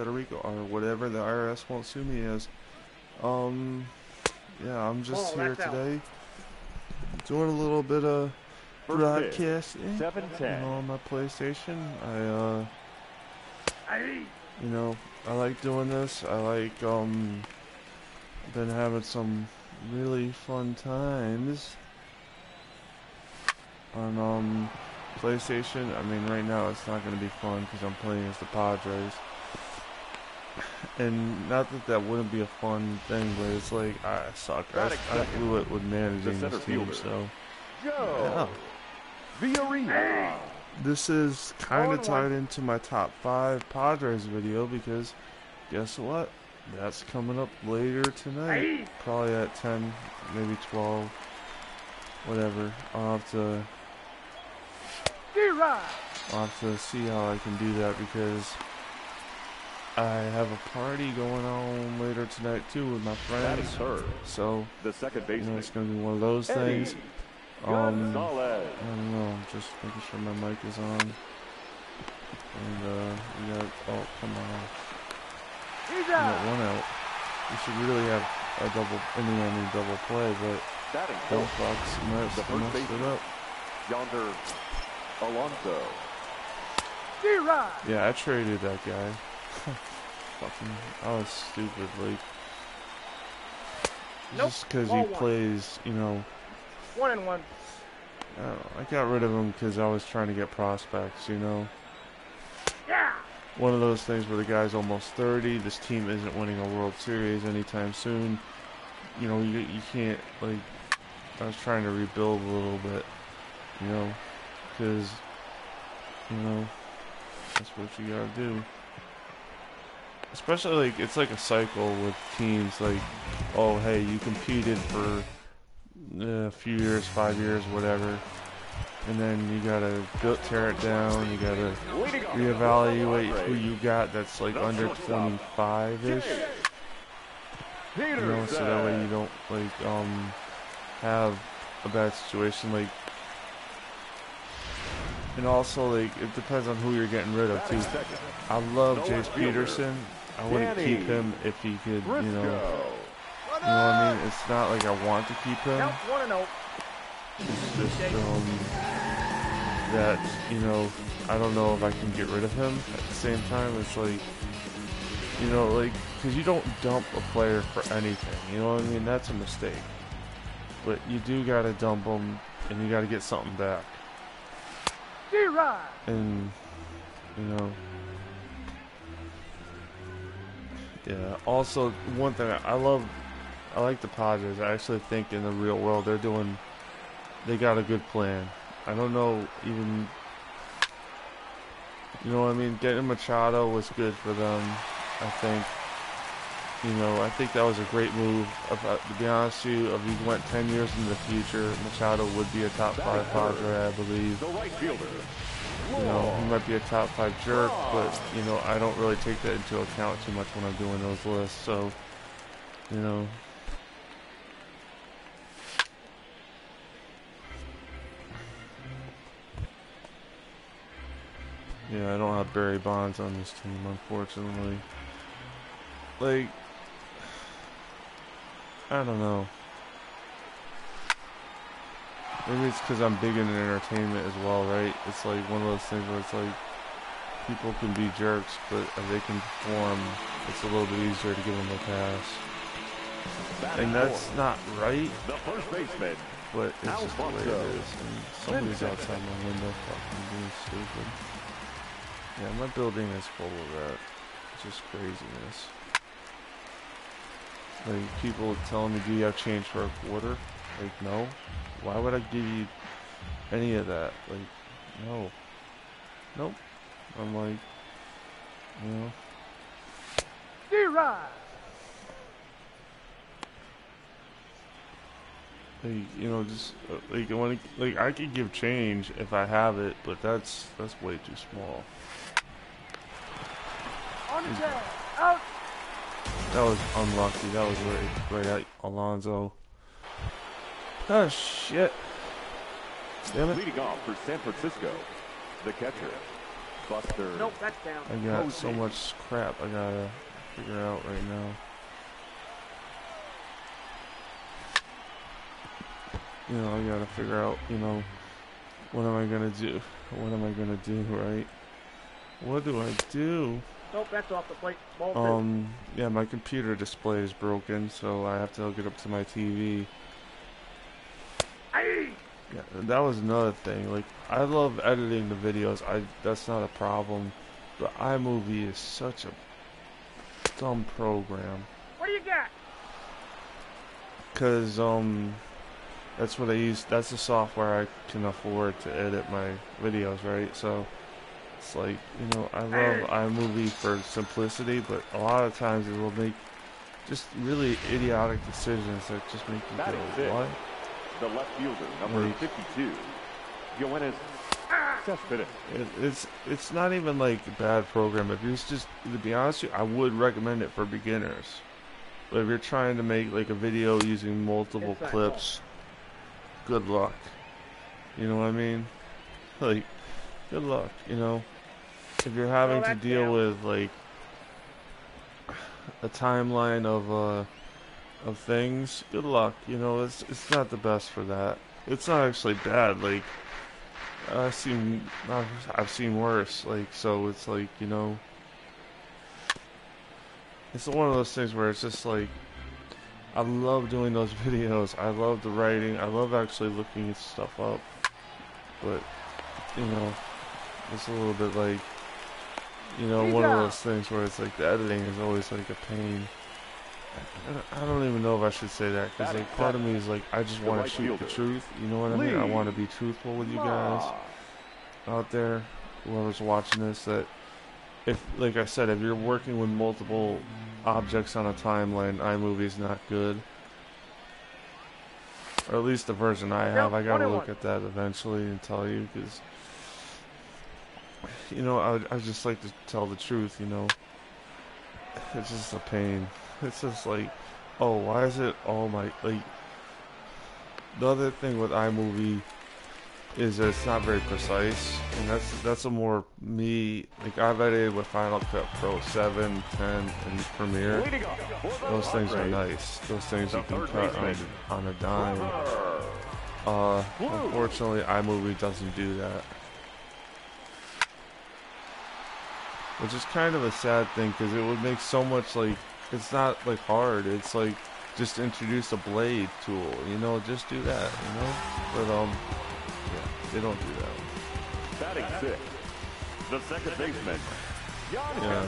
Rico, or whatever the IRS won't sue me as. Yeah, I'm just here today doing a little bit of broadcasting, on my PlayStation. I like doing this. I like, been having some really fun times on, PlayStation. I mean, right now it's not going to be fun because I'm playing as the Padres. And not that that wouldn't be a fun thing, but it's like, I suck. I blew it with managing this team, so. Yeah. This is kind of tied into my top 5 Padres video because guess what? That's coming up later tonight. Probably at 10, maybe 12, whatever. I'll have to see how I can do that because I have a party going on later tonight too with my friends. So the second baseman, it's going to be one of those things. I don't know, I'm just making sure my mic is on. And we got, oh, come on. We got 1 out. We should really have a double play, but Bill Fox messed it up. Yonder Alonso. Yeah, I traded that guy. Fucking, I was stupid, like, just because he plays, 1-1. I don't know, I got rid of him because I was trying to get prospects, Yeah. One of those things where the guy's almost 30, this team isn't winning a World Series anytime soon, you can't, like, I was trying to rebuild a little bit, because, that's what you gotta do. Especially, like, it's like a cycle with teams, like, oh, hey, you competed for a few years, 5 years, whatever, and then you gotta tear it down, you gotta reevaluate who you got that's, like, under 25-ish, so that way you don't, like, have a bad situation, like, and also, like, it depends on who you're getting rid of, too. I love Jace Peterson. I wouldn't keep him if he could, you know what I mean? It's not like I want to keep him. It's just, that, I don't know if I can get rid of him. At the same time, it's like, like, because you don't dump a player for anything, you know what I mean? That's a mistake. But you do gotta dump him, and you gotta get something back. And, yeah, also, one thing, I like the Padres. I actually think in the real world, they got a good plan. I don't know even, what I mean? Getting Machado was good for them, I think. I think that was a great move. To be honest with you, if you went 10 years into the future, Machado would be a top 5 Padre, I believe. He might be a top 5 jerk, but, I don't really take that into account too much when I'm doing those lists, so, Yeah, I don't have Barry Bonds on this team, unfortunately. Like, I don't know. Maybe it's because I'm big into entertainment as well, right? It's like one of those things where it's like, people can be jerks, but if they can perform, it's a little bit easier to give them a pass. And that's not right, but it's just the way it is. And somebody's outside my window fucking being stupid. Yeah, my building is full of that. It's just craziness. Like, people telling me, do you have change for a quarter? Like, no. Why would I give you any of that? Like, no. Nope. I'm like, Like, just, like, I could give change if I have it, but that's way too small. Out. That was unlucky. That was right at Alonso. Oh, shit. Damn it. Leading off for San Francisco, the catcher, Buster. Nope, that's down. I got so much crap I gotta figure out right now. You know, I gotta figure out, you know, what am I gonna do? What am I gonna do, right? What do I do? Nope, that's off the plate. Ball two. Yeah, my computer display is broken, so I have to hook it up to my TV. Aye. Yeah, that was another thing. Like, I love editing the videos. That's not a problem. But iMovie is such a dumb program. What do you got? Cause that's what I use. That's the software I can afford to edit my videos, right? So it's like, you know, I love iMovie for simplicity, but a lot of times it will make just really idiotic decisions that just make you go, what? The left fielder, number 52, joshin24's. It's not even like a bad program. If it's just, to be honest with you, I would recommend it for beginners. But if you're trying to make like a video using multiple clips, good luck. You know what I mean? Like, good luck, you know? If you're having to deal with like a timeline of things, good luck. You know, it's not the best for that. It's not actually bad. Like, I've seen worse. Like, so it's like, you know, it's one of those things where it's just like, I love doing those videos. I love the writing. I love actually looking stuff up. But, you know, it's a little bit like, you know, one of those things where it's like the editing is always like a pain. I don't even know if I should say that, because like part of me is like, I just want to shoot the truth. You know what I mean? I want to be truthful with you guys out there, whoever's watching this, that if, like I said, if you're working with multiple objects on a timeline, iMovie is not good. Or at least the version I have. I gotta look at that eventually and tell you, because, you know, I just like to tell the truth, you know. It's just a pain. It's just like, oh, why is it all my, like, the other thing with iMovie is that it's not very precise, and that's a more me, like, I've edited with Final Cut Pro 7, 10, and Premiere. Those things are nice. Those things you can cut on a dime. Unfortunately, iMovie doesn't do that. Which is kind of a sad thing, because it would make so much, like, it's not like hard, it's like just introduce a blade tool, you know, just do that, you know. But yeah, they don't do that. Batting sixth, the second baseman, Yeah.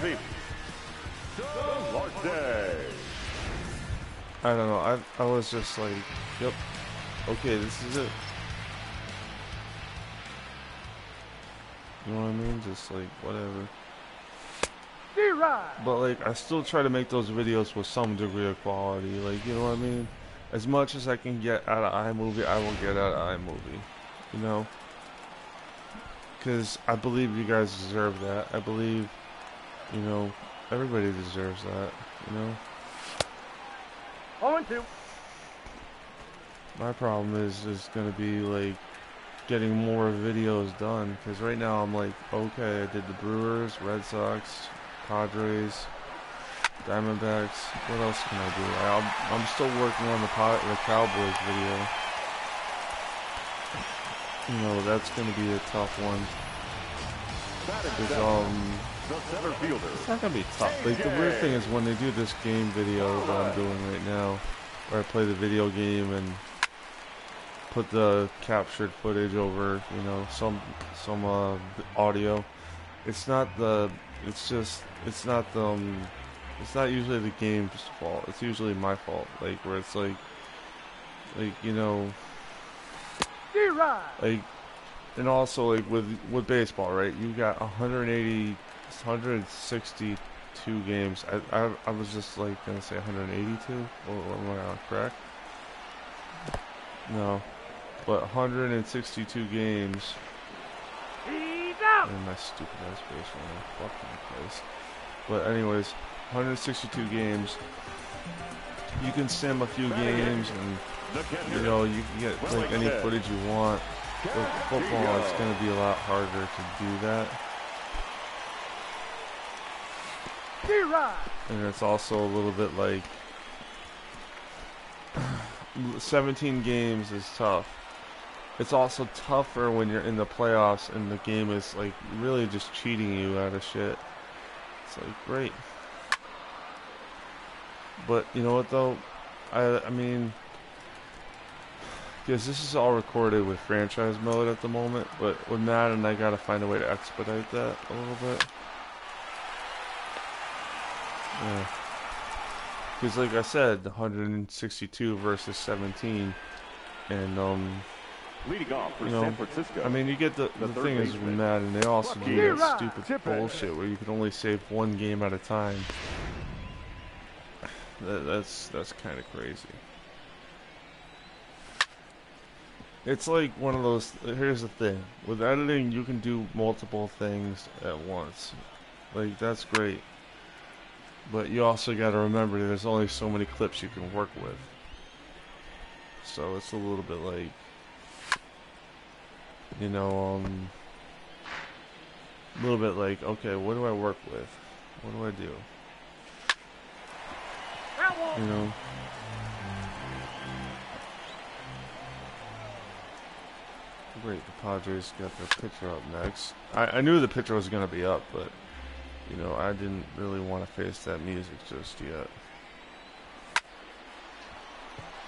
Marte. I don't know, I was just like, yep, okay, this is it. You know what I mean? Just like, whatever. But like, I still try to make those videos with some degree of quality, like, you know what I mean? As much as I can get out of iMovie, I will get out of iMovie, you know? Because I believe you guys deserve that. I believe, you know, everybody deserves that, you know? 0-2. My problem is going to be, like, getting more videos done. Because right now I'm like, okay, I did the Brewers, Red Sox, Padres, Diamondbacks. What else can I do? I'm still working on the Cowboys video. You know, that's going to be a tough one. It's not going to be tough. Like, the weird thing is when they do this game video that I'm doing right now, where I play the video game and put the captured footage over, you know, some audio. It's not usually the game's fault. It's usually my fault. Like, where it's like, you know, like, and also like with baseball, right? You got 162 games. I was just like gonna say 182. Or am I correct? No, but 162 games. And my stupid ass baseball, fucking place. But anyways, 162 games. You can sim a few games, and you know, you can get like any footage you want. With football, it's going to be a lot harder to do that. And it's also a little bit like 17 games is tough. It's also tougher when you're in the playoffs and the game is like really just cheating you out of shit. It's like great. But you know what though? I mean, because this is all recorded with franchise mode at the moment, but with Madden I gotta find a way to expedite that a little bit. Yeah. Because like I said, 162 versus 17, and leading off for you know, San Francisco. I mean, you get the thing is with Madden, they also do that stupid bullshit where you can only save one game at a time. That's kind of crazy. It's like one of those. Here's the thing: with editing, you can do multiple things at once. Like that's great, but you also got to remember there's only so many clips you can work with. So it's a little bit like, you know, a little bit like, okay, what do I work with? What do I do? You know. Great, the Padres got their pitcher up next. I knew the pitcher was going to be up, but, you know, I didn't really want to face that music just yet.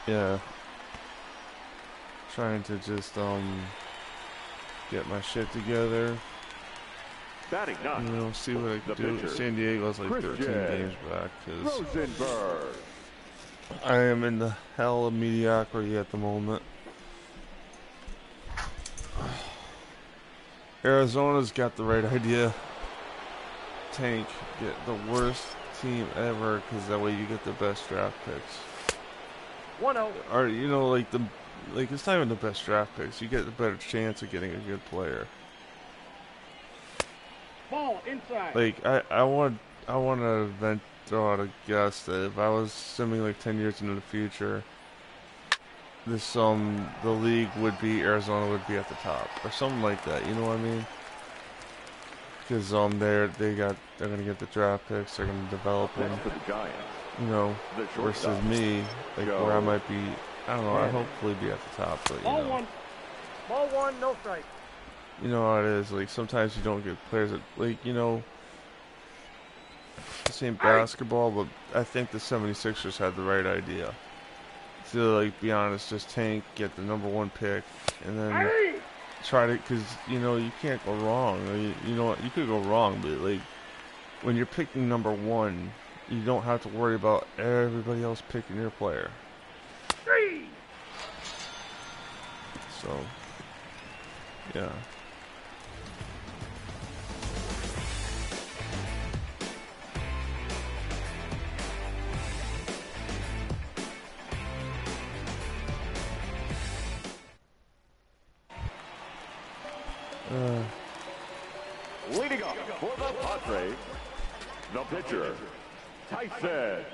Yeah. Trying to just, get my shit together. Batting nine. You know, see what I can do. Pitcher, San Diego's like 13 games back, because I am in the hell of mediocrity at the moment. Arizona's got the right idea. Tank, get the worst team ever, because that way you get the best draft picks. 1-0. Or, you know, like it's not even the best draft picks. You get a better chance of getting a good player. Ball inside. Like I want to throw out a guess that if I was simming like 10 years into the future, this the league would be, Arizona would be at the top or something like that. You know what I mean? Because they're gonna get the draft picks. They're gonna develop them. For the Giants. You know, versus me, like where I might be. I don't know. I'd hopefully be at the top, but you know. Ball one, no strike. You know how it is. Like sometimes you don't get players that, like, you know, this ain't basketball, but I think the 76ers had the right idea. To, like, be honest, just tank, get the #1 pick, and then try to, because, you know, you can't go wrong. You know what? You could go wrong, but, like, when you're picking #1, you don't have to worry about everybody else picking your player. So, yeah. Leading up for the Padres, the pitcher, Tyson.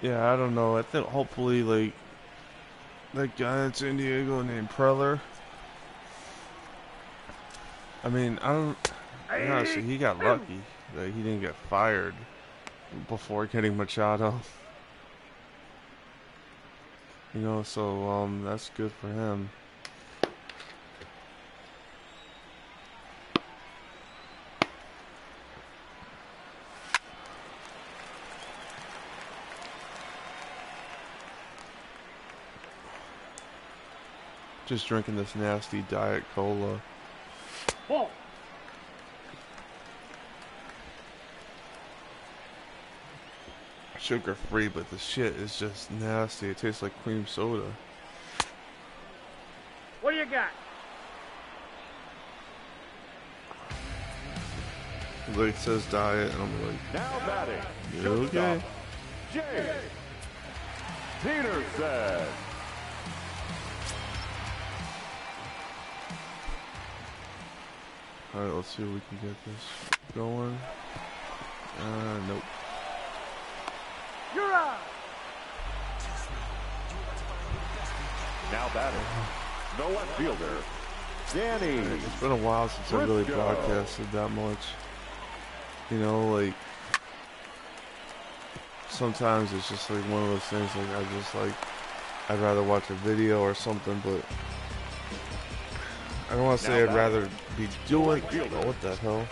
Yeah, I don't know. I think hopefully, like, that guy in San Diego named Preller. I mean, honestly, he got lucky that he didn't get fired before getting Machado. You know, so that's good for him. Just drinking this nasty Diet Cola. Ball. Sugar free, but the shit is just nasty. It tastes like cream soda. What do you got? Like, it says diet, and I'm like, Now batting. you okay? Jay Peterson. Alright, let's see if we can get this going. Nope. You're up. Now batting, the left fielder, Danny. It's been a while since I really broadcasted that much. You know, like, sometimes it's just like one of those things, like, I'd rather watch a video or something, but I don't want to say I'd rather be doing, oh, what the hell?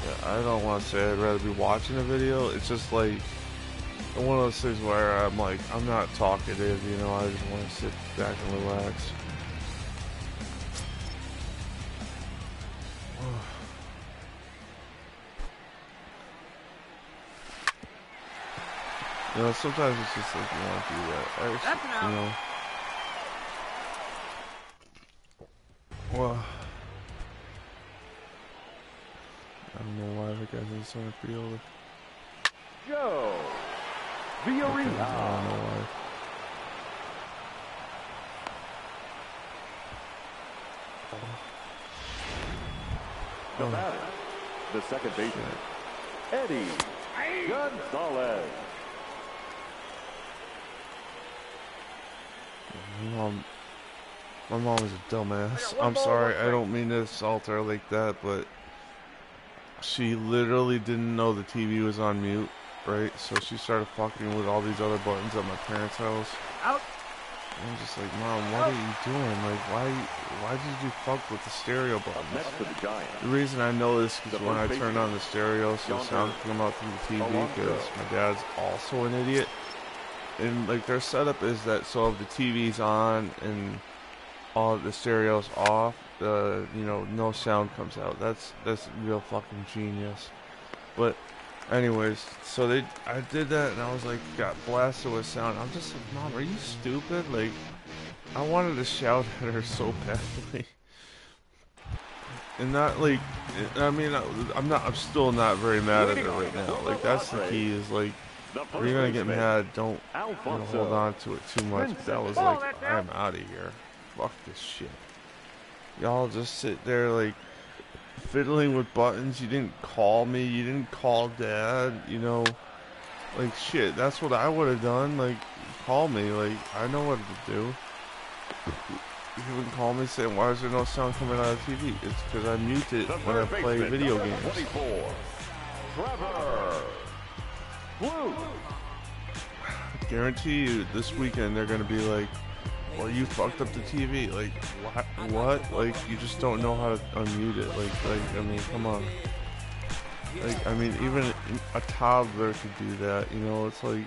Yeah, I don't want to say I'd rather be watching a video. It's just like one of those things where I'm like, I'm not talkative, you know, I just want to sit back and relax. You know, sometimes it's just like you want to do that. You know. Well, I don't know why the guy's in the center field. Joe Villarreal. I don't know why. The batter, the second baseman, Eddie Gonzalez. My mom is a dumbass. I'm sorry, I don't mean to insult her like that, but she literally didn't know the TV was on mute, right? So she started fucking with all these other buttons at my parents' house. Out. I'm just like, Mom, what are you doing? Like, why did you fuck with the stereo buttons? Next to the Giants. The reason I know this is when I turn on the stereo, so the sound can come out through the TV, because my dad's also an idiot. And like their setup is that so if the TV's on and all the stereo's off, you know, no sound comes out. That's real fucking genius. But anyways, so I did that and I was like, got blasted with sound. I'm just like, Mom, are you stupid? Like, I wanted to shout at her so badly. And not like, I mean, I'm still not very mad at her right now. Like, that's the key, is like, if you're gonna get mad, don't hold on to it too much. That was like, I'm out of here. Fuck this shit. Y'all just sit there like fiddling with buttons. You didn't call me. You didn't call Dad. You know, like shit. That's what I would have done. Like, call me. Like, I know what to do. You wouldn't call me saying, why is there no sound coming out of the TV? It's because I mute it when I play video games. 24, Trevor Blue. I guarantee you, this weekend they're gonna be like, well, you fucked up the TV. Like, what? Like, you just don't know how to unmute it. Like, I mean, come on. Like, I mean, even a toddler could do that. You know, it's like,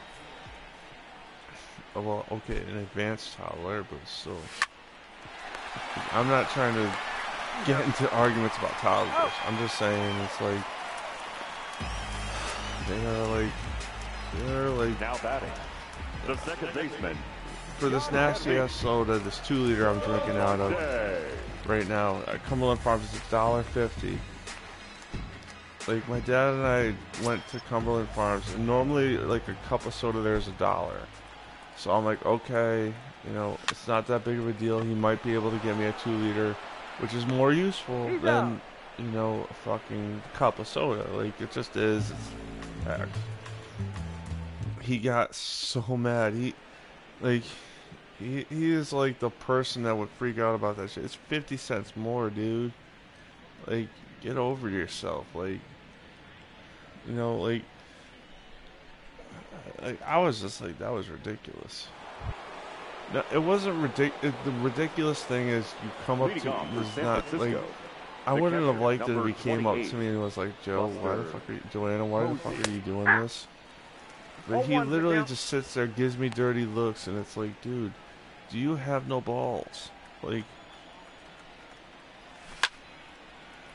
well, okay, an advanced toddler, but still. I'm not trying to get into arguments about toddlers. I'm just saying, it's like, they're like Now batting, the second baseman. For this nasty ass soda, this 2-liter I'm drinking out of right now at Cumberland Farms, is $1.50. Like, my dad and I went to Cumberland Farms, and normally like a cup of soda there is $1. So I'm like, okay, you know, it's not that big of a deal. He might be able to get me a 2-liter, which is more useful than, you know, a fucking cup of soda. Like, it just is. It's packed. He got so mad. He is like the person that would freak out about that shit. It's 50 cents more, dude. Like, get over yourself. Like, you know, like I was just like, that was ridiculous. No, it wasn't ridiculous. The ridiculous thing is, you come up to was not like, I wouldn't have liked it if he came up to me and was like, Joe, Joanna, why the fuck are you doing this? But he literally just sits there, gives me dirty looks, and it's like, dude, do you have no balls? Like,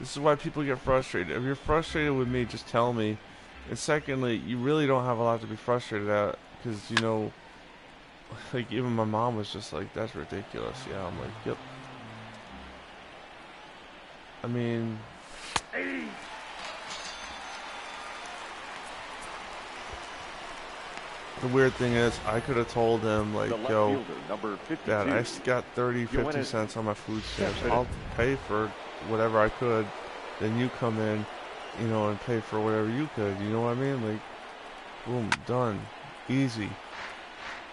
this is why people get frustrated. If you're frustrated with me, just tell me. And secondly, you really don't have a lot to be frustrated at, because, you know, like, even my mom was just like, that's ridiculous. Yeah, I'm like, yep. I mean, the weird thing is, I could have told him, like, yo, Dad, I got 50 cents on my food stamps. I'll pay for whatever I could. Then you come in, you know, and pay for whatever you could. You know what I mean? Like, boom, done. Easy.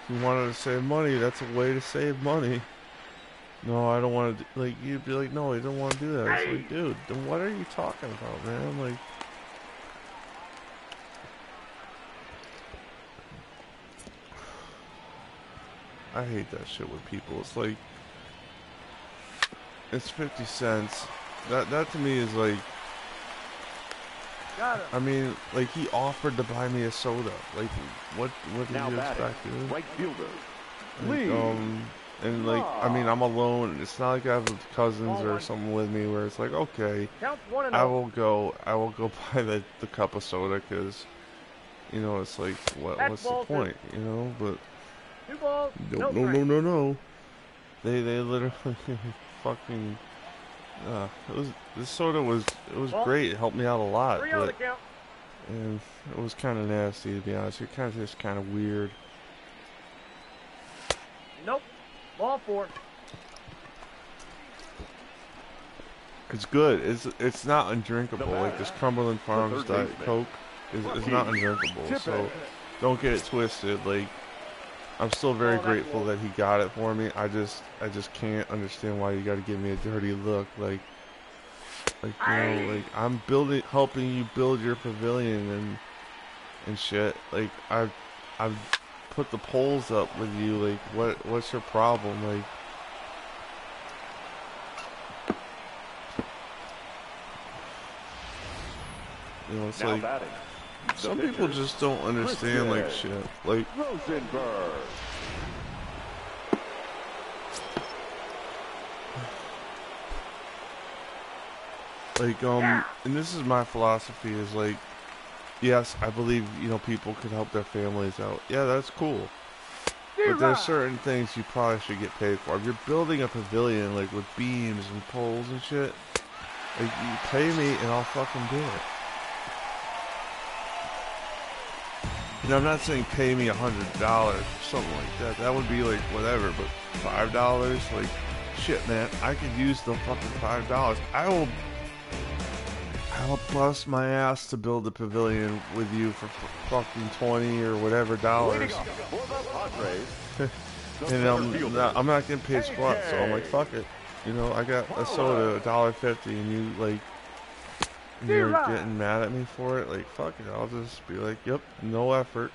If you wanted to save money, that's a way to save money. no, I don't want to, like, you'd be like, no, I don't want to do that. It's like, dude, then what are you talking about, man? Like, I hate that shit with people. It's like, it's 50 cents. That to me is like, Got him. I mean, like, he offered to buy me a soda. Like, what do Now you batting, expect, dude? right fielder. Like, Lee. and like, I mean, I'm alone. It's not like I have cousins Ball or one. something with me where it's like, okay, Count 1-0. I will go buy the cup of soda because, you know, it's like, That's what's the ball two. point, you know? But 2 balls, no, no no, no, strikes. no, no. They literally fucking. This soda was Ball. great. It helped me out a lot, 3 on the but count. and it was kind of nasty to be honest. It kind of just kind of weird. Nope. Ball 4. It's good. It's not undrinkable. Like this Cumberland Farms third Diet baseman. Coke is not undrinkable. So don't get it twisted. Like I'm still very Oh, that's grateful cool. that he got it for me. I just can't understand why you got to give me a dirty look. Like you know, like I'm helping you build your pavilion and shit. Like I've put the poles up with you. Like what's your problem? Like. You know, it's Now like batting. some people just don't understand like shit. Like Rosenberg. and this is my philosophy is like, yes, I believe, you know, people can help their families out. Yeah, that's cool. But there's certain things you probably should get paid for. If you're building a pavilion like with beams and poles and shit, like you pay me and I'll fucking do it. And I'm not saying pay me $100 or something like that. That would be like whatever, but $5, like shit, man. I could use the fucking $5. I'll bust my ass to build a pavilion with you for fucking 20 or whatever dollars. For the Padres. And I'm not getting paid squat, so I'm like, fuck it. You know, I got a soda, $1.50, and you like, you're getting mad at me for it. Like, fuck it. I'll just be like, yep, no effort.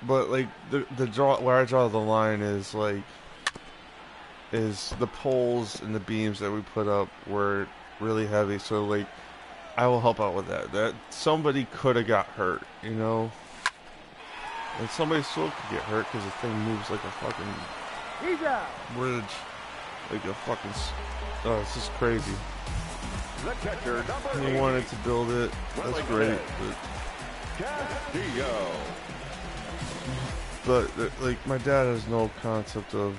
But like where I draw the line is like, is the poles and the beams that we put up were really heavy. So like, I will help out with that. That somebody could have got hurt, you know. And somebody still could get hurt because the thing moves like a fucking He's out. bridge. Like a fucking... Oh, it's just crazy. The catcher, number He 8. wanted to build it. That's great. Castillo. But like, my dad has no concept of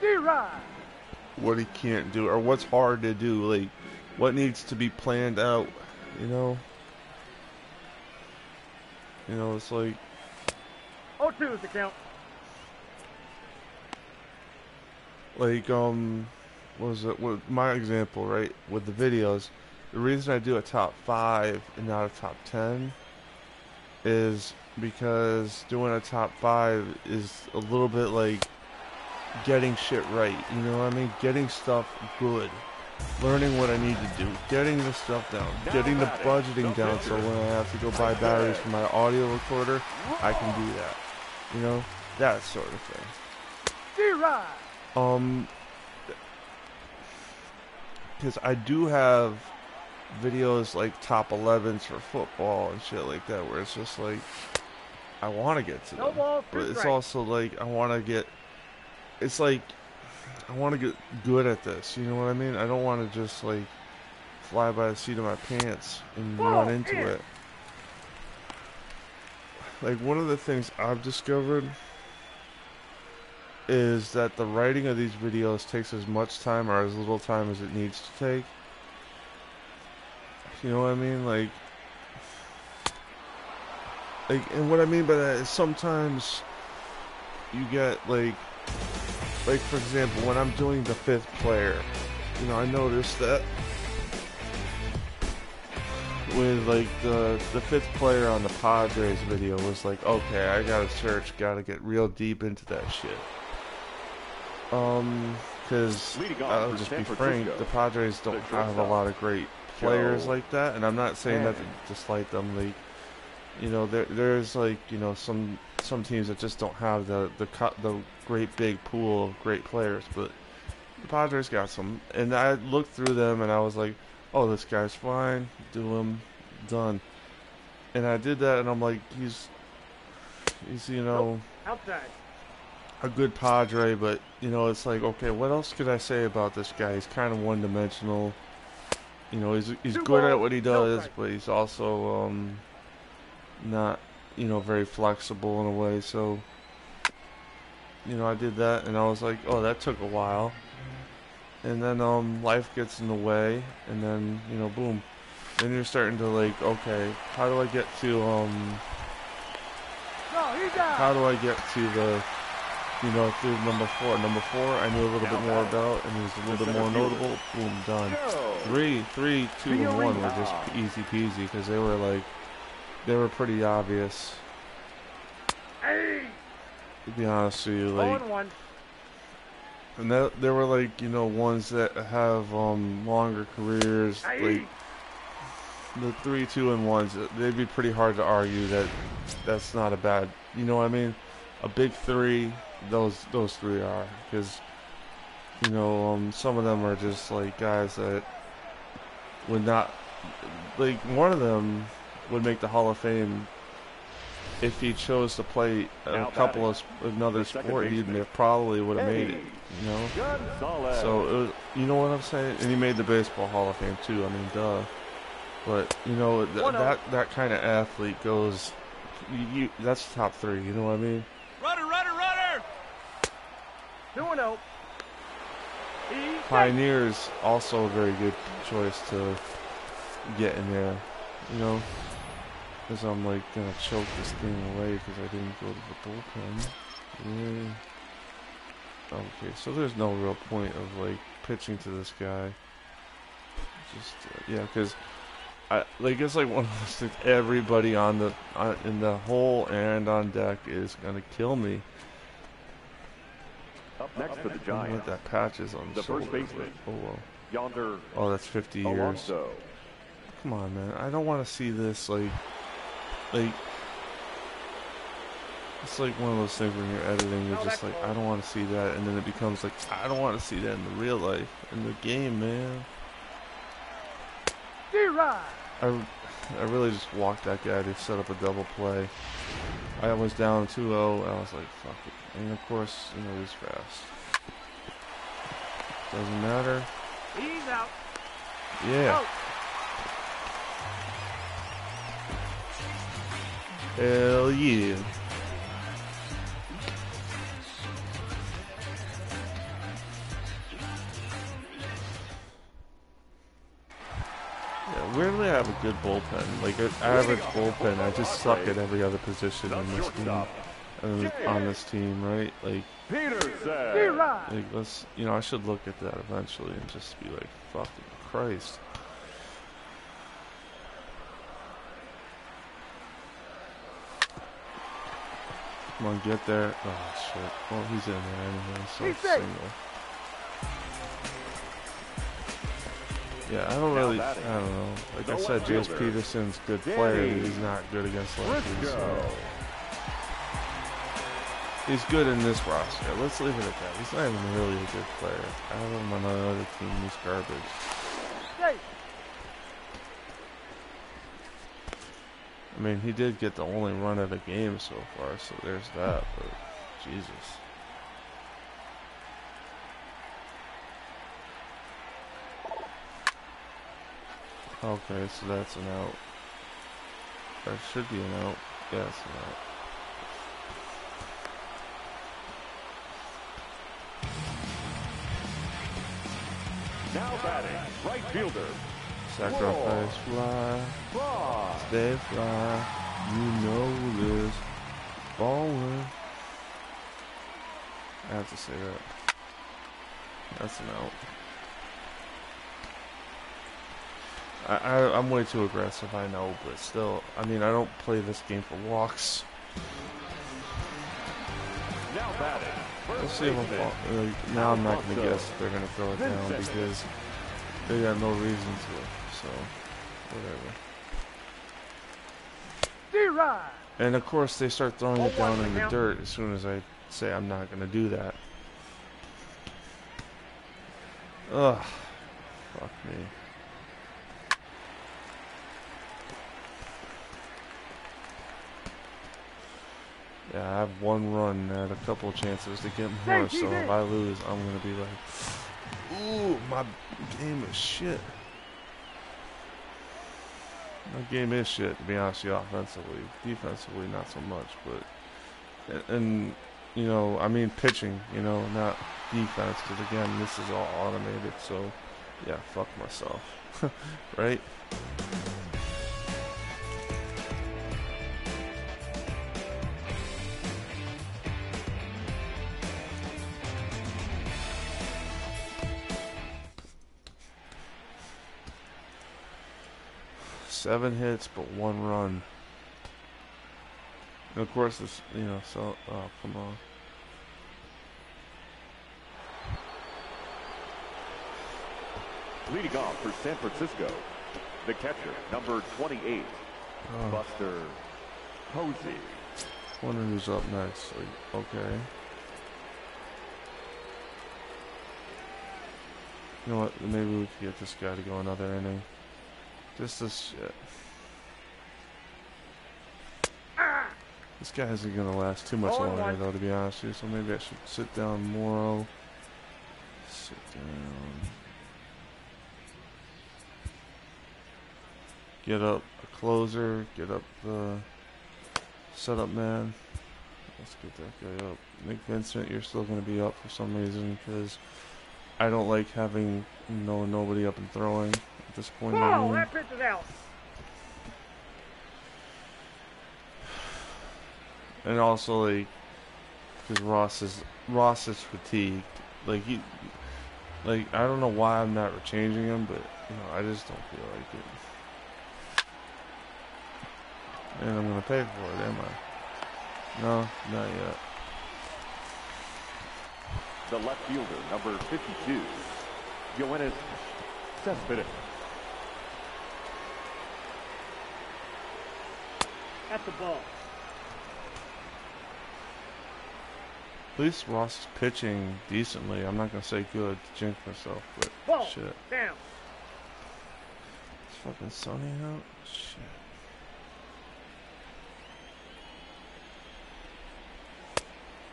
D-Rod. what he can't do or what's hard to do. Like, what needs to be planned out, you know? You know, it's like... 0-2 is the count. Like, what was it? With my example, right? With the videos, the reason I do a top 5 and not a top 10 is because doing a top 5 is a little bit like getting shit right. You know what I mean? Getting stuff good. Learning what I need to do. Getting the stuff down. Getting the budgeting down so when I have to go buy batteries for my audio recorder, I can do that. You know? That sort of thing. D-Rod. Because I do have videos like top 11s for football and shit like that, where it's just like, I want to get to them, but it's also like, I want to get, it's like, I want to get good at this, you know what I mean? I don't want to just like, fly by the seat of my pants and run into it. Like, one of the things I've discovered is that the writing of these videos takes as much time or as little time as it needs to take. You know what I mean? Like, and what I mean by that is sometimes you get like for example, when I'm doing the 5th player, you know, I noticed that with like the fifth player on the Padres video was like, okay, I gotta search, gotta get real deep into that shit. Because I'll just be frank, the Padres don't have a lot of great players like that, and I'm not saying that to dislike them. Like, you know, there's like, you know, some teams that just don't have the great big pool of great players, but the Padres got some, and I looked through them and I was like, oh, this guy's fine, do him, done. And I did that, and I'm like, he's you know, Outside. a good Padre, but you know, it's like, okay, what else could I say about this guy? He's kind of one-dimensional. You know, he's good at what he does, but he's also not, you know, very flexible in a way. So, you know, I did that, and I was like, oh, that took a while. And then life gets in the way, and then, you know, boom. Then you're starting to like, okay, how do I get to how do I get to the, you know, through number 4? Number 4 I knew a little bit more about, and he was a little bit more notable. Boom, done. 3, 2, and 1 were just easy peasy, because they were pretty obvious. To be honest with you, like, and there were like, you know, ones that have longer careers, like the 3, 2, and 1s. They'd be pretty hard to argue that that's not a bad, you know what I mean? A big 3, those 3 are, because, you know, some of them are just like guys that would not, like, one of them would make the Hall of Fame if he chose to play a couple of another sport. He probably would have made it, you know. So it was, you know what I'm saying? And he made the Baseball Hall of Fame too. I mean, duh. But you know, that kind of athlete goes. That's top 3. You know what I mean? Runner! 2-0. Pioneers also a very good choice to get in there. You know. Because I'm like gonna choke this thing away because I didn't go to the bullpen. Yeah. Okay, so there's no real point of like pitching to this guy. Just yeah, because it's like one of those things. Everybody in the hole and on deck is gonna kill me. Up next for the Giants. With that patches on the shoulder. First baseman. Oh well. Yonder. Oh, that's 50 years. Alonso. Come on, man. I don't want to see this like. It's like one of those things when you're editing, you're just like, I don't want to see that, and then it becomes like, I don't want to see that in the real life, in the game, man. I really just walked that guy to set up a double play. I was down 2-0, and I was like, fuck it. And of course, you know, he's fast. Doesn't matter. He's out. Yeah. Out. Hell yeah. Yeah, weirdly I have a good bullpen. Like an average bullpen. I just suck at every other position in this team. On this team, right? Like, let's, you know, I should look at that eventually and just be like, fucking Christ. Come on, get there. Oh, shit. Well, he's in there anyway, so it's single. Yeah, I don't know. Like I said, Jace Peterson's a good player. He's not good against lefties, so. He's good in this roster. Let's leave it at that. He's not even really a good player. I have him on another team. He's garbage. I mean, he did get the only run of the game so far, so there's that, but Jesus. Okay, so that's an out. That should be an out. Yeah, it's an out. Now batting, right fielder. Sacrifice fly, stay fly, you know this, ballin'. I have to say that. That's an out. I'm way too aggressive, I know, but still, I mean, I don't play this game for walks. Now batting. Let's see if I'm now I'm not going to guess if they're going to throw it down because they got no reason to, so whatever. D-Rod. And of course they start throwing it down in the dirt as soon as I say I'm not going to do that. Ugh, fuck me. Yeah, I have one run at a couple chances to get more, so if I lose, I'm going to be like, ooh, my game is shit. My game is shit, to be honest with you, offensively. Defensively, not so much, but, and you know, I mean pitching, you know, not defense, because again, this is all automated, so, yeah, fuck myself, right? Seven hits, but one run. And of course, this, you know, so, oh, come on. Leading off for San Francisco, the catcher, number 28, Buster Posey. Wonder who's up next. Like, okay. You know what? Maybe we could get this guy to go another inning. Just this shit. This guy isn't gonna last too much longer, though, to be honest with you. So maybe I should sit down Morrow. Sit down. Get up a closer. Get up the setup man. Let's get that guy up. Nick Vincent, you're still gonna be up for some reason because I don't like having nobody up and throwing at this point in the game. That pitch is out. And also, like, because Ross is fatigued. Like I don't know why I'm not changing him, but you know, I just don't feel like it. And I'm gonna pay for it, am I? No, not yet. The left fielder, number 52, Yoenis Cespedes. At the ball. At least Ross is pitching decently. I'm not gonna say good to jinx myself, but ball. Shit. Down. It's fucking sunny out. Shit.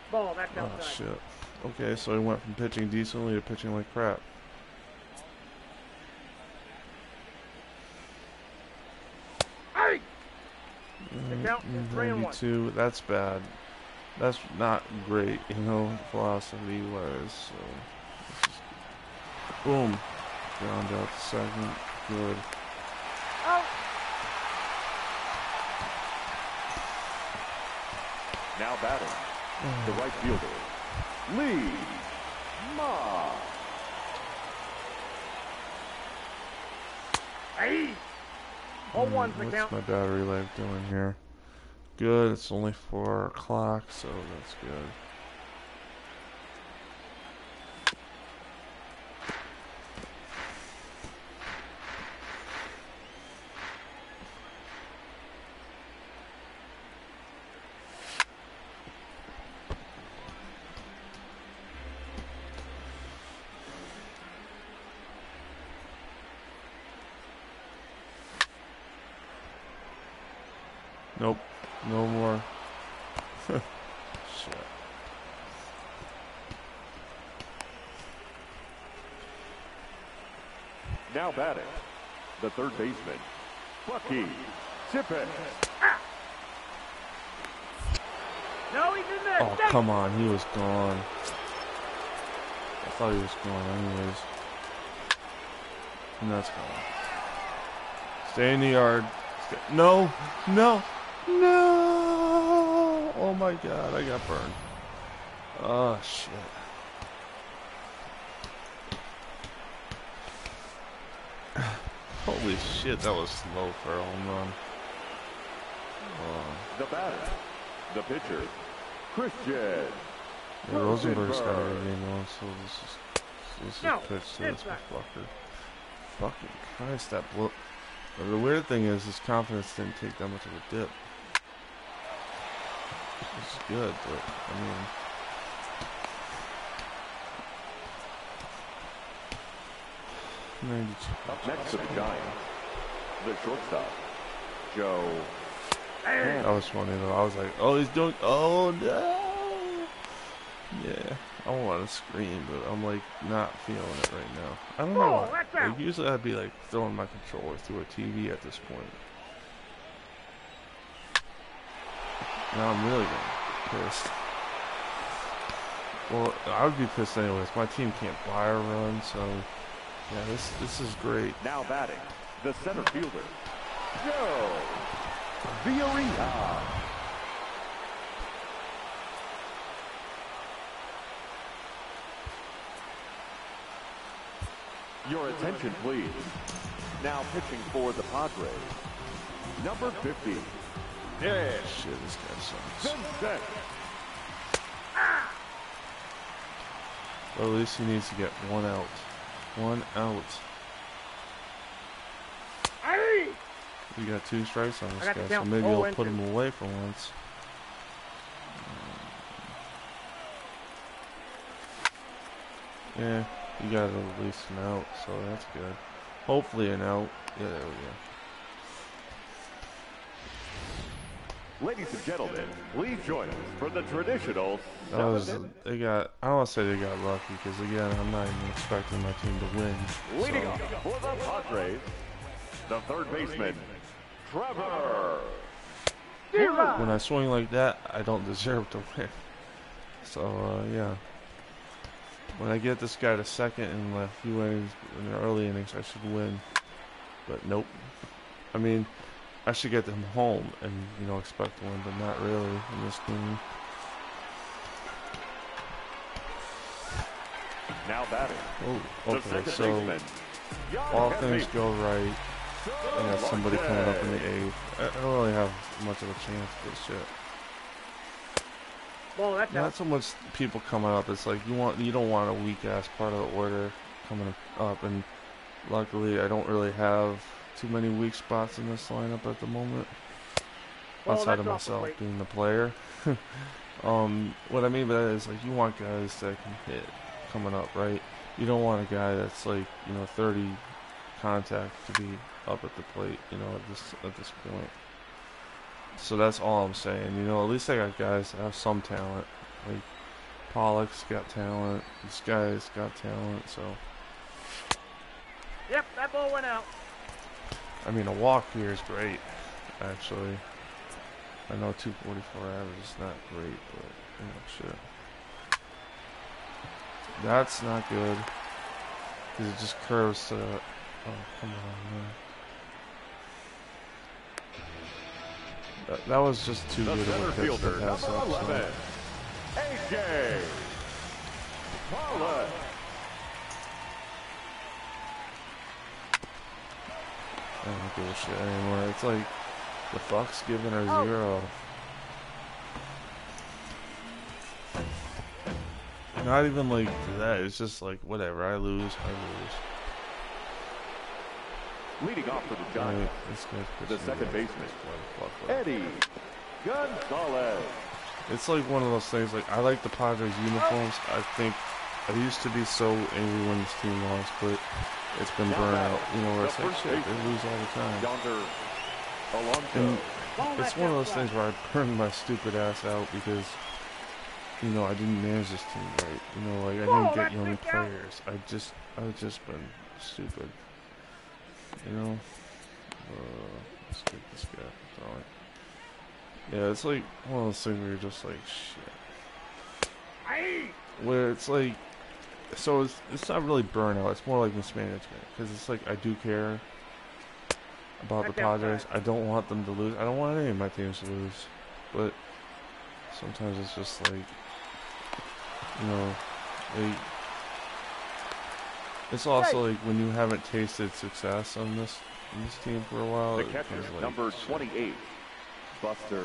Ball, that's outside. Oh shit. Okay, so he went from pitching decently to pitching like crap. Hey! The count is 3-1. 92, that's bad. That's not great, you know, philosophy wise. So, boom. Ground out to second. Good. Out. Now batting, the right fielder, Lee Ma. Hey! 0-1's the What's count. my battery life doing here? Good, it's only 4 o'clock, so that's good. Nope, no more. Shit. Now batting, the third baseman, Bucky Tippett. No, he's in there. Oh, Stay. come on, he was gone. I thought he was gone anyways. And that's gone. Stay in the yard. No, no, no! Oh my god, I got burned. Oh shit. Holy shit, that was slow for a home run. The batter, the pitcher, Christian. Yeah, Rosenberg's got everything on, so this is No, pitch to this back. fucker. Fucking Christ, that blow. The weird thing is his confidence didn't take that much of a dip. It's good, but I mean, Up next to the Giants, the shortstop, Joe. that was funny though. I was like, oh, he's doing. Oh no! Yeah, I want to scream, but I'm like not feeling it right now. I don't know why. Like, usually I'd be like throwing my controller through a TV at this point. Now I'm really getting pissed. Well, I would be pissed anyways. My team can't buy a run, so yeah, this is great. Now batting, the center fielder, Joe Villarreal. Your attention, please. Now pitching for the Padres, number 50. Yeah. Shit, this guy sucks. Vincent. Well, at least he needs to get one out. One out. Hey! We got 2 strikes on this I got guy, the so count. maybe Oh, he'll put and him away for once. Yeah, you got at least an out, so that's good. Hopefully an out. Yeah, there we go. Ladies and gentlemen, please join us for the traditional That was, they got, I don't want to say they got lucky, because again, I'm not even expecting my team to win. leading So. off for the Padres, the third baseman, Trevor. When I swing like that, I don't deserve to win. So, yeah. When I get this guy to second in a few innings, in the early innings, I should win. But nope. I mean, I should get them home and, you know, expect to win, but not really in this game. Now batting. Oh, okay, so all things go right. I got somebody coming up in the 8th. I don't really have much of a chance, but shit. Well, that's Not so much people coming up. It's like you don't want a weak ass part of the order coming up, and luckily I don't really have too many weak spots in this lineup at the moment. Outside of myself being the player. What I mean by that is like you want guys that can hit coming up, right? You don't want a guy that's like, you know, 30 contact to be up at the plate, you know, at this point. So that's all I'm saying. You know, at least I got guys that have some talent. Like Pollock's got talent. This guy's got talent. So. Yep, that ball went out. I mean, a walk here is great, actually. I know 244 average is not great, but you know, shit. That's not good because it just curves to. Oh, come on, man. That was just too good of a pitch to pass up. So. AJ Pollock. I don't give a shit anymore. It's like the fucks given are 0. Not even like that. It's just like whatever. I lose. Leading off for the Giants, the second baseman, Eddie Gonzalez. It's like one of those things. Like I like the Padres uniforms. I think I used to be so angry when this team lost, but it's been burnout. You know, where it's like shit, they lose all the time. And it's one of those things where I burned my stupid ass out because, you know, I didn't manage this team right. You know, like I didn't get young players. I've just been stupid. You know, let's get this guy. Yeah, it's like one of those things where you're just like shit. Where it's like, so it's not really burnout. It's more like mismanagement because it's like I do care about the Padres. I don't want them to lose. I don't want any of my teams to lose, but sometimes it's just like, you know, it's also like when you haven't tasted success on this in this team for a while. The catcher, like, number 28, Buster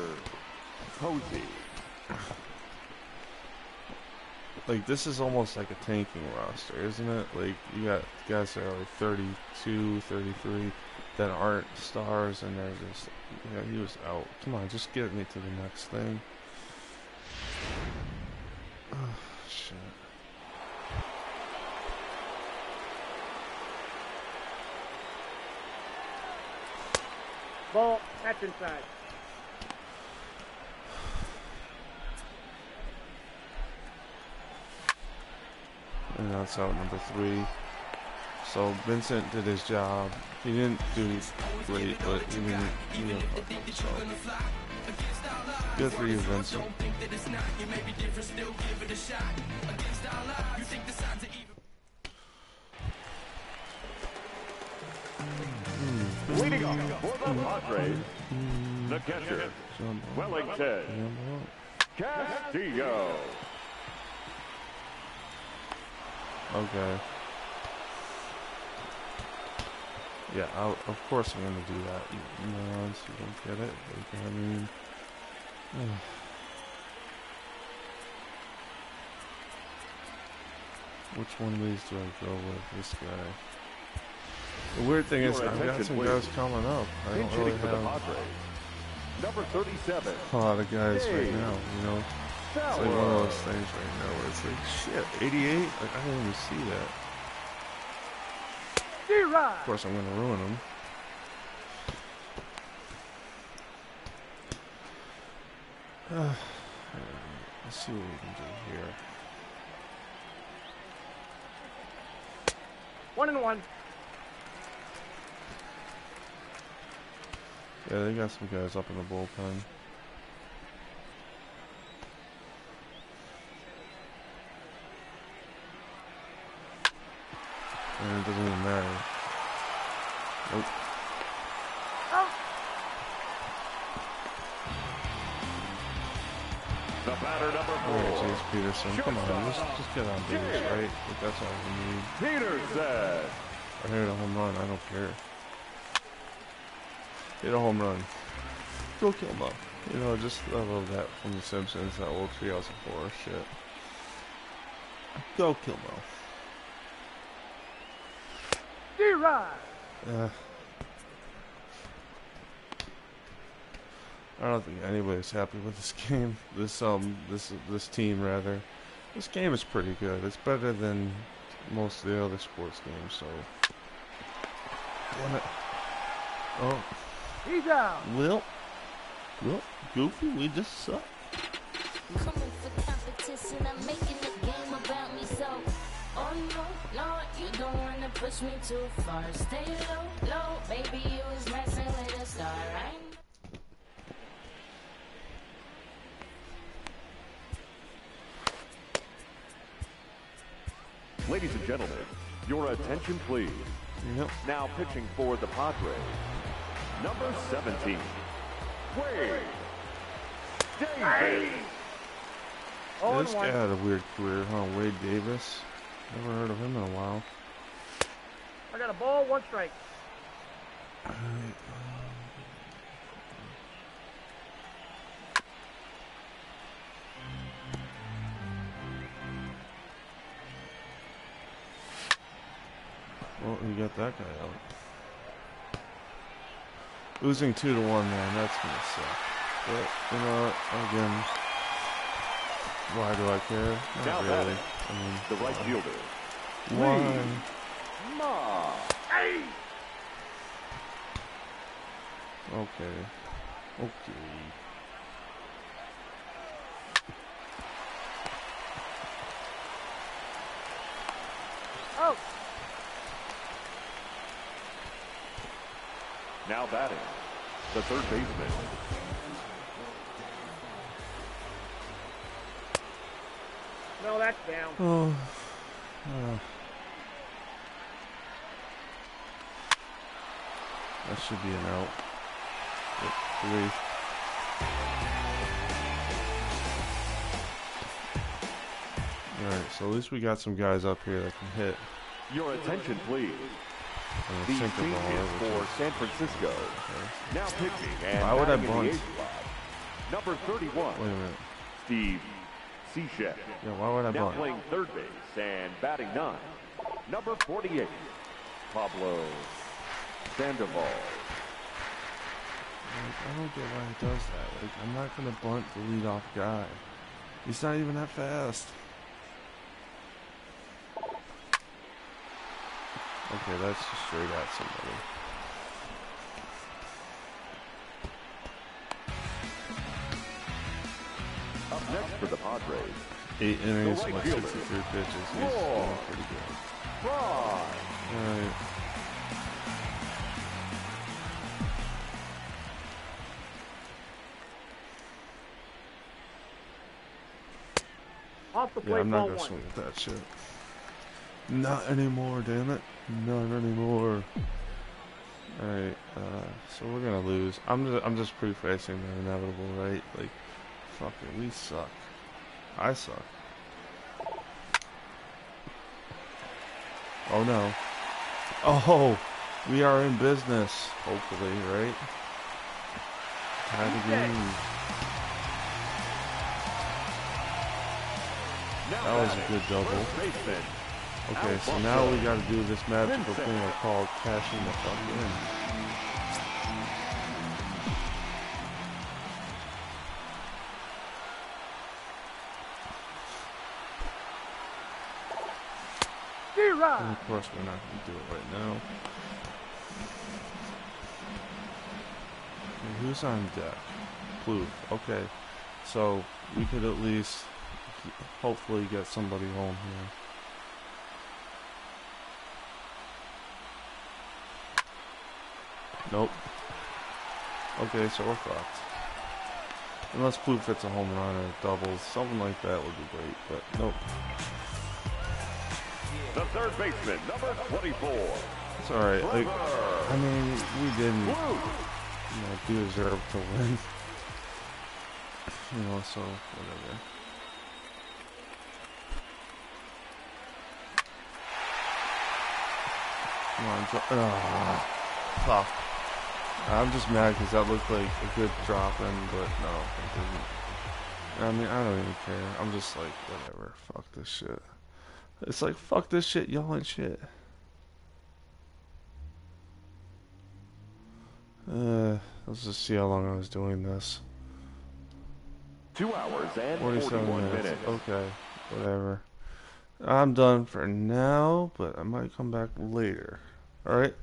Posey. Like, this is almost like a tanking roster, isn't it? Like, you got guys that are like 32, 33 that aren't stars, and they're just, you know, he was out. Come on, just get me to the next thing. Oh, shit. Ball. That's inside. And that's out number 3. So Vincent did his job. He didn't do great, but he didn't fuck up. So good for you, Vincent. Leading off for the Padres, the catcher, Wellington Castillo. Okay. Yeah, of course I'm going to do that. You morons, you don't get it. Like, I mean... Which one of these do I go with? This guy. The weird thing is, I've got some guys coming up. I don't really have Number 37. a lot of guys right now, you know? It's like one of those things right now where it's like, shit, 88? Like, I didn't even see that. Of course, I'm going to ruin them. Let's see what we can do here. 1-1. Yeah, they got some guys up in the bullpen. And it doesn't even matter. Nope. The batter, number 4. Alright, Chase Peterson. Come on, just get on base, right? Like, that's all we need. Peterson. I hit a home run, I don't care. Hit a home run. Go kill him up. You know, just I love that from The Simpsons, that old Treehouse of Horror shit. Go kill Mo. I don't think anybody's happy with this game. This team rather. This game is pretty good. It's better than most of the other sports games. So, damn it. Oh, He's out. Well, Goofy, we just suck. Coming for competition, I'm making the game about me, so oh no, you don't wanna push me too far. Stay low, baby, you was messing with a star, right? Ladies and gentlemen, your attention please. Yep. Now pitching for the Padres, number 17, Wade Davis. This guy had a weird career, huh? Wade Davis. Never heard of him in a while. I got a ball, 1 strike. Well, you got that guy out. Losing 2-1, man, that's gonna suck. But you know what? Again, why do I care? Not really. I mean, The right fielder, why? Ma. Okay. Oh. Now batting, the third baseman, No, that's down. Oh. That should be an out. 3. Alright, so at least we got some guys up here that can hit. your attention please. And a The sinker change ball, is which for is- San Francisco. okay. Now pitching and Why would I batting in the bunt? eighth spot, number 31, Wait a minute. Steve Cishek. Yeah, why would I Now bunt? playing third base and batting ninth, number 48, Pablo Sandoval. Like, I don't get why he does that. Like, I'm not gonna bunt the leadoff guy. He's not even that fast. Okay, that's just straight at somebody. Up next for the Padres, 8 innings, The right like fielder. 63 pitches. He's Roar. doing pretty good. Fry. Alright. Off the Yeah, plate, I'm not ball gonna one. swing at that shit. Not anymore, damn it. Not anymore. Alright, so we're gonna lose. I'm just prefacing the inevitable, right? Like, fuck it, we suck. I suck. Oh no. Oh, we are in business, hopefully, right? Tie the game. That was a good double. First baseman, Okay, so now we gotta do this magical thing I call cashing the fuck in. And D-Rod. of course we're not gonna do it right now. Okay, who's on deck? Plouffe. Okay, so we could at least hopefully get somebody home here. Nope. Okay, so we're fucked. Unless Plouffe hits a home run or doubles, something like that would be great, but nope. the third baseman, number 24, It's alright. Like, Trevor I mean, we didn't, Blue. deserve to win. So whatever. Come on, fuck. I'm just mad because that looked like a good drop in, but no, it didn't. I mean, I don't even care. I'm just like, whatever. Fuck this shit. It's like, fuck this shit, y'all ain't shit. Let's just see how long I was doing this. 2 hours and 47 41 minutes. minutes. Okay, whatever. I'm done for now, but I might come back later. Alright?